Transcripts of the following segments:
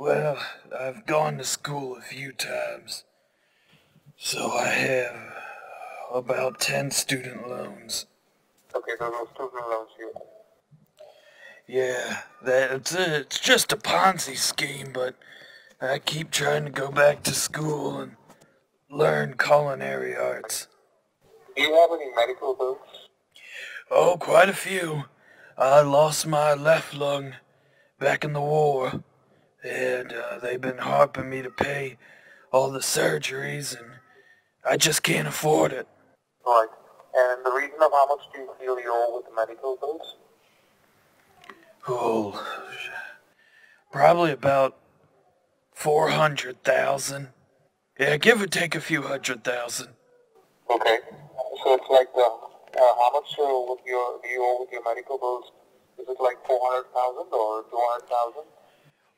Well, I've gone to school a few times, so I have about 10 student loans. Okay, those are student loans you have. Yeah, it's just a Ponzi scheme, but I keep trying to go back to school and learn culinary arts. Do you have any medical bills? Oh, quite a few. I lost my left lung back in the war, and they've been harping me to pay all the surgeries, and I just can't afford it. Right. And the reason of how much do you feel you owe with the medical bills? Oh, probably about 400,000. Yeah, give or take a few 100,000. Okay. So it's like how much do you owe with your medical bills? Is it like 400,000 or 200,000?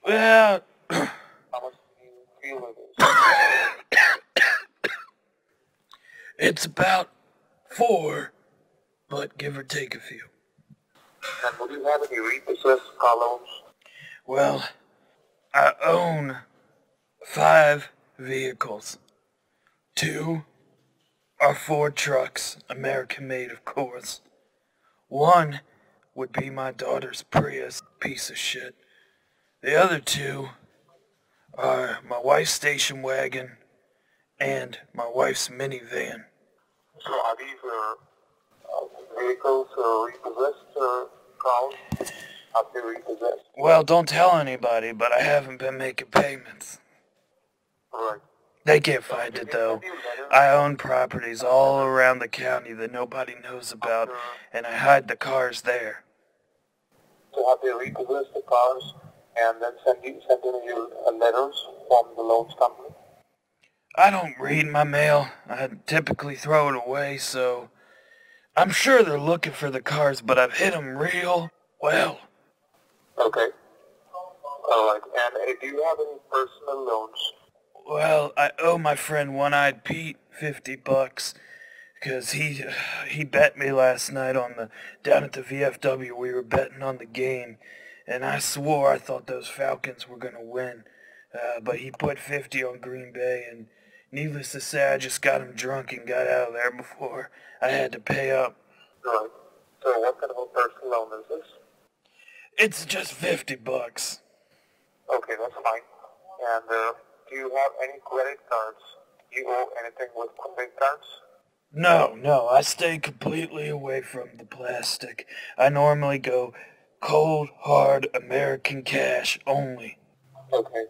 Well, How much do you feel it is? it's about 4, but give or take a few. And would you have any repossessed car loans? Well, I own 5 vehicles. 2 are Ford trucks, American made of course. 1 would be my daughter's Prius, piece of shit. The other 2 are my wife's station wagon and my wife's minivan. So are these vehicles repossessed cars? Are they repossessed? Well, don't tell anybody, but I haven't been making payments. Right. They can't find it though. I own properties all around the county that nobody knows about, and I hide the cars there. So have they repossessed the cars and then sent in you letters from the loans company? I don't read my mail. I typically throw it away, so I'm sure they're looking for the cars, but I've hit them real well. Okay. Alright. And do you have any personal loans? Well, I owe my friend One-Eyed Pete $50 because he bet me last night down at the VFW. We were betting on the game, and I swore I thought those Falcons were gonna win. But he put 50 on Green Bay, and needless to say, I just got him drunk and got out of there before I had to pay up. Right. So what kind of a personal loan is this? It's just $50. Okay, that's fine. And do you have any credit cards? Do you owe anything with credit cards? No, I stay completely away from the plastic. I normally go cold, hard American cash only. Okay.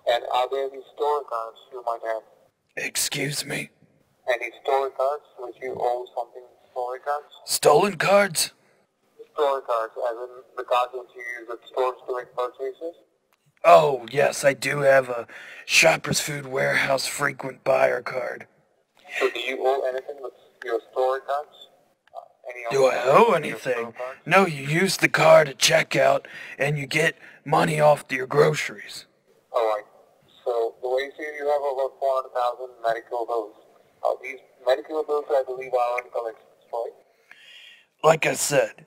And are there any store cards you might have? Excuse me? Any store cards which you owe something store cards? Stolen cards? Store cards, as in the cards that you use at stores to make purchases? Oh, yes, I do have a Shoppers Food Warehouse frequent buyer card. So do you owe anything with your store cards? Do I owe anything? No, you use the card at checkout and you get money off your groceries. Alright. So the way you say you have over 400,000 medical bills. These medical bills, I believe, are in collections, right? Like I said,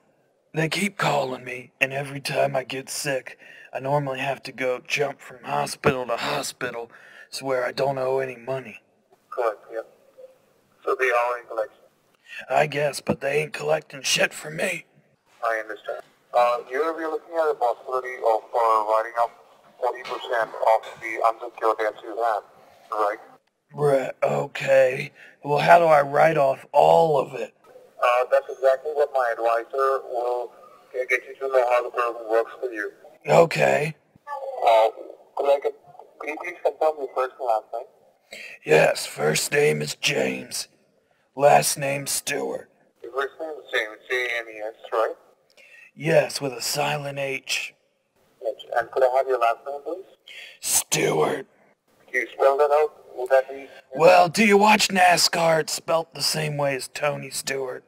they keep calling me, and every time I get sick, I normally have to go jump from hospital to hospital, so where I don't owe any money. Correct, yeah. So they are in collection. I guess, but they ain't collecting shit from me. I understand. You're looking at the possibility of writing up 40% of the unsecured debts you have, right? Right, okay. Well, how do I write off all of it? That's exactly what my advisor will get you to know how the program works for you. Okay. Could you please confirm your first and last name? Yes, first name is James. Last name Stewart. Your first name is James, James, right? Yes, with a silent H. Yes. And could I have your last name, please? Stewart. Can you spell that out? Would that be... Well, do you watch NASCAR? It's spelt the same way as Tony Stewart.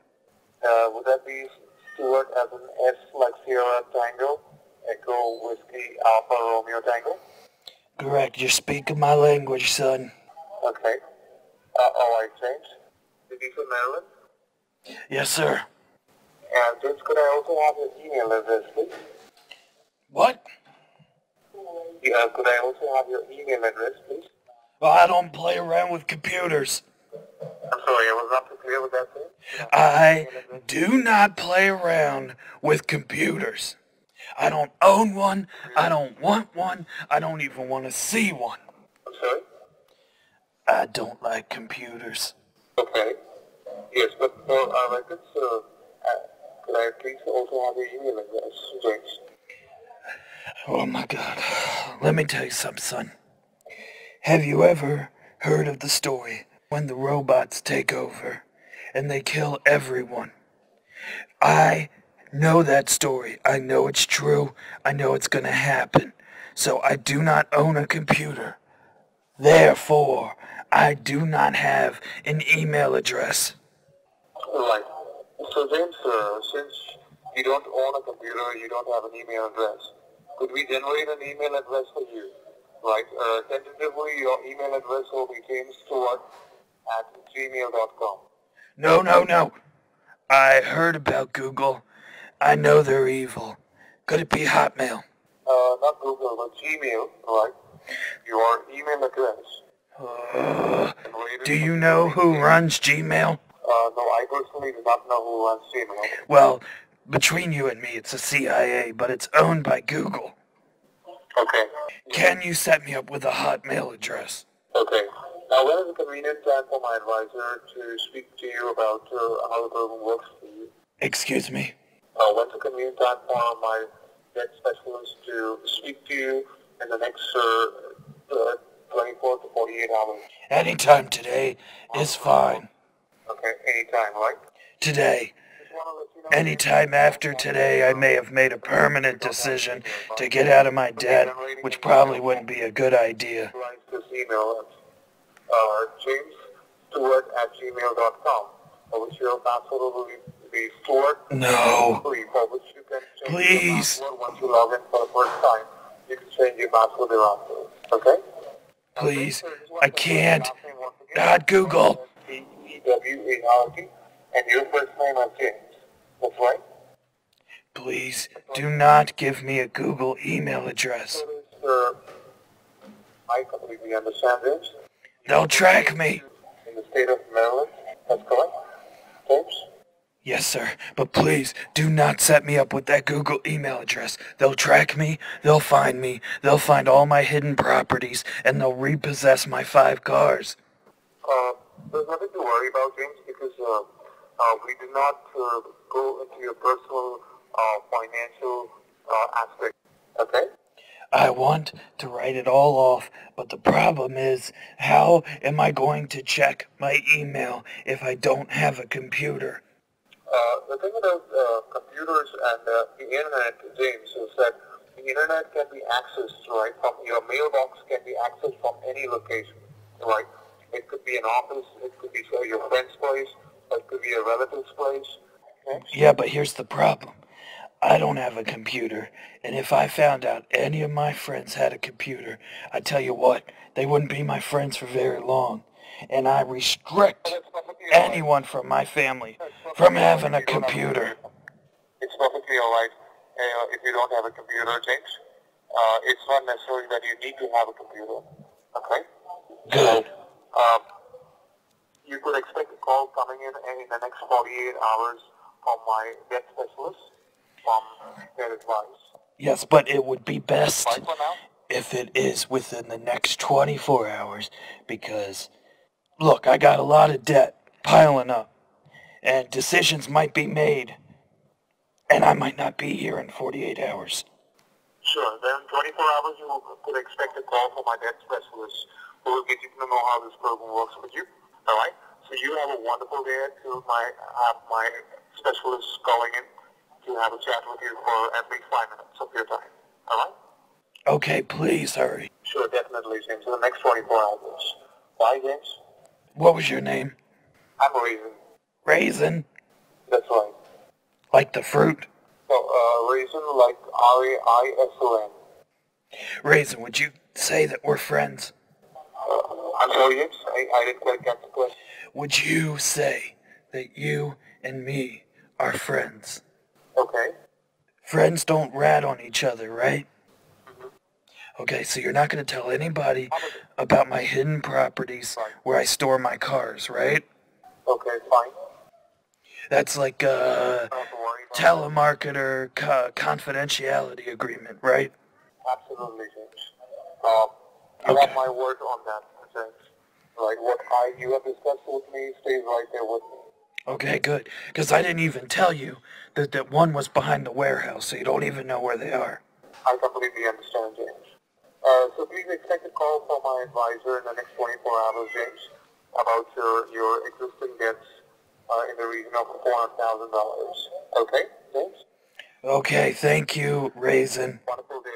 Would that be Stewart as an S like Sierra Tango, Echo Whiskey Alpha Romeo Tango? Correct, you're speaking my language, son. Okay. Alright, James. Did you from Maryland? Yes, sir. And James, could I also have your email address, please? What? Yeah, could I also have your email address, please? Well, I don't play around with computers. I'm sorry, I was not too clear with that thing. I do not play around with computers. I don't own one. I don't want one. I don't even want to see one. I'm sorry? I don't like computers. Okay. Yes, but for our records, could I please also have your email address, James? Oh my God. Let me tell you something, son. Have you ever heard of the story when the robots take over and they kill everyone? I know that story. I know it's true. I know it's gonna happen. So I do not own a computer. Therefore, I do not have an email address. Right. So James, since you don't own a computer, you don't have an email address, could we generate an email address for you? Right. Tentatively, your email address will be jamesstewart@gmail.com. No, no, no. I heard about Google. I know they're evil. Could it be Hotmail? Not Google, but Gmail, right? Your email address. Do you know who runs Gmail? No, I personally do not know who runs Gmail. Well, between you and me, it's the CIA, but it's owned by Google. Okay. Can you set me up with a Hotmail address? Okay. Now, when is a convenient time for my advisor to speak to you about how the program works for you? Excuse me? When's a convenient time for my debt specialist to speak to you in the next 24 to 48 hours? Anytime today is fine. Okay, anytime, right? Today. Just want to let you know, Anytime after today, I may have made a permanent decision to get out of my debt, which probably wouldn't be a good idea. Write this email at jamesstewart@gmail.com, which your password will be stored. No. For which you can change Please. your password once you log in for the first time. You can change your password thereafter. Okay? Please. I can't. Not Google. T-E-W-A-R-T, and your first name is James. That's right? Please do not give me a Google email address. I completely understand this. They'll track me. In the state of Maryland, that's correct? James? Yes, sir. But please do not set me up with that Google email address. They'll track me. They'll find me. They'll find all my hidden properties, and they'll repossess my 5 cars. There's nothing to worry about, James, because we do not go into your personal financial aspect. Okay? I want to write it all off, but the problem is, how am I going to check my email if I don't have a computer? The thing about computers and the internet, James, is that the internet can be accessed, right, from your mailbox can be accessed from any location, right? It could be an office, it could be your friend's place, it could be a relative's place. Okay? Yeah, but here's the problem. I don't have a computer, and if I found out any of my friends had a computer, I tell you what, they wouldn't be my friends for very long. And I restrict anyone from my family from having a computer. It's perfectly alright if you don't have a computer, James. It's not necessary that you need to have a computer. Okay? Good. You could expect a call coming in the next 48 hours from my debt specialist from their advice. Yes, but it would be best Bye for now. if it is within the next 24 hours, because, look, I got a lot of debt piling up, and decisions might be made, and I might not be here in 48 hours. Sure. Then 24 hours you could expect a call from my debt specialist who will get you to know how this program works with you. All right? So you have a wonderful day to have my specialist calling in to have a chat with you for at least 5 minutes of your time. All right? Okay, please hurry. Sure, definitely, James. In the next 24 hours. Bye, James. What was your name? I'm Raisin. Raisin? That's right. Like the fruit? So, Raisin like R-A-I-S-O-N. Raisin, would you say that we're friends? I'm sorry, James. I didn't quite get the question. Would you say that you and me are friends? Okay. Friends don't rat on each other, right? Okay, so you're not going to tell anybody How about about my hidden properties Fine. where I store my cars, right? Okay, fine. That's like a Not to worry about telemarketer confidentiality agreement, right? that. Absolutely, James. You have Okay. my word on that, James. Right, you have discussed with me stays right there with me. Okay, good. Because I didn't even tell you that one was behind the warehouse, so you don't even know where they are. I completely understand, James. So please expect a call from my advisor in the next 24 hours, James, about your existing debts in the region of $400,000. Okay, James? Okay, thank you, Raisin. Wonderful day.